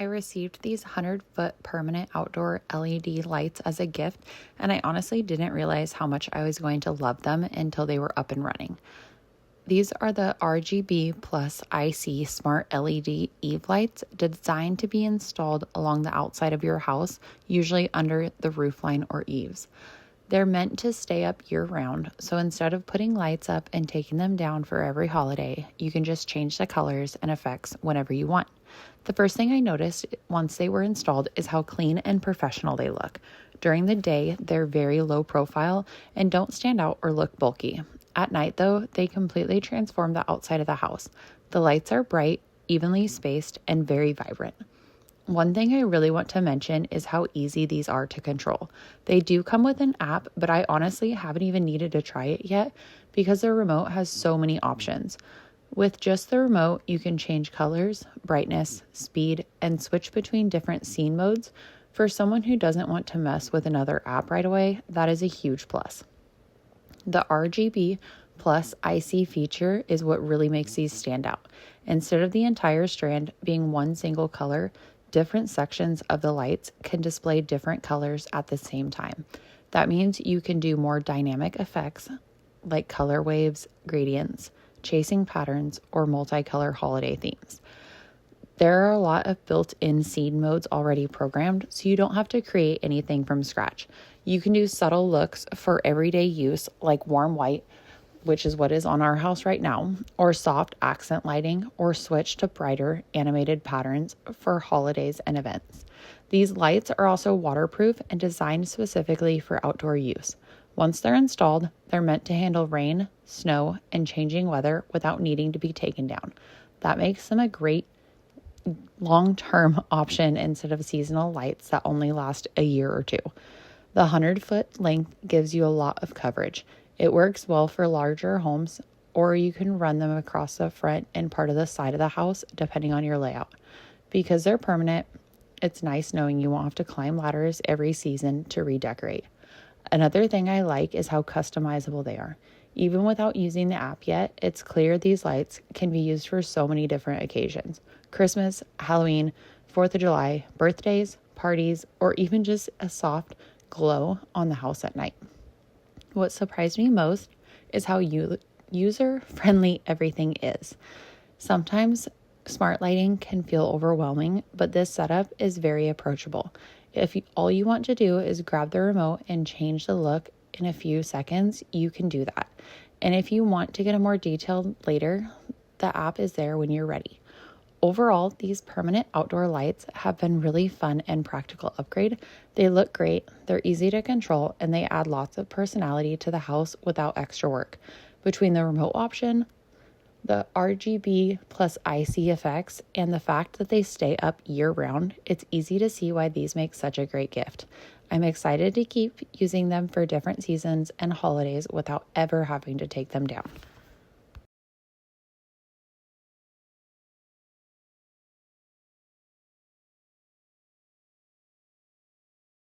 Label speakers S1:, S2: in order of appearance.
S1: I received these 100-foot permanent outdoor LED lights as a gift, and I honestly didn't realize how much I was going to love them until they were up and running. These are the RGB plus IC smart LED Eve lights designed to be installed along the outside of your house, usually under the roofline or eaves. They're meant to stay up year-round, so instead of putting lights up and taking them down for every holiday, you can just change the colors and effects whenever you want. The first thing I noticed once they were installed is how clean and professional they look. During the day, they're very low profile and don't stand out or look bulky. At night, though, they completely transform the outside of the house. The lights are bright, evenly spaced, and very vibrant. One thing I really want to mention is how easy these are to control. They do come with an app, but I honestly haven't even needed to try it yet because the remote has so many options. With just the remote, you can change colors, brightness, speed, and switch between different scene modes. For someone who doesn't want to mess with another app right away, that is a huge plus. The RGB plus IC feature is what really makes these stand out. Instead of the entire strand being one single color, different sections of the lights can display different colors at the same time. That means you can do more dynamic effects like color waves, gradients, chasing patterns, or multicolor holiday themes. There are a lot of built-in scene modes already programmed, so you don't have to create anything from scratch. You can do subtle looks for everyday use like warm white, which is what is on our house right now, or soft accent lighting, or switch to brighter animated patterns for holidays and events. These lights are also waterproof and designed specifically for outdoor use. Once they're installed, they're meant to handle rain, snow, and changing weather without needing to be taken down. That makes them a great long-term option instead of seasonal lights that only last a year or two. The 100-foot length gives you a lot of coverage. It works well for larger homes, or you can run them across the front and part of the side of the house, depending on your layout. Because they're permanent, it's nice knowing you won't have to climb ladders every season to redecorate. Another thing I like is how customizable they are. Even without using the app yet, it's clear these lights can be used for so many different occasions. Christmas, Halloween, 4th of July, birthdays, parties, or even just a soft glow on the house at night. What surprised me most is how user-friendly everything is. Sometimes smart lighting can feel overwhelming, but this setup is very approachable. If all you want to do is grab the remote and change the look in a few seconds, you can do that. And if you want to get a more detailed later, the app is there when you're ready. Overall, these permanent outdoor lights have been really fun and practical upgrade. They look great, they're easy to control, and they add lots of personality to the house without extra work. Between the remote option, the RGB plus IC effects, and the fact that they stay up year-round, it's easy to see why these make such a great gift. I'm excited to keep using them for different seasons and holidays without ever having to take them down.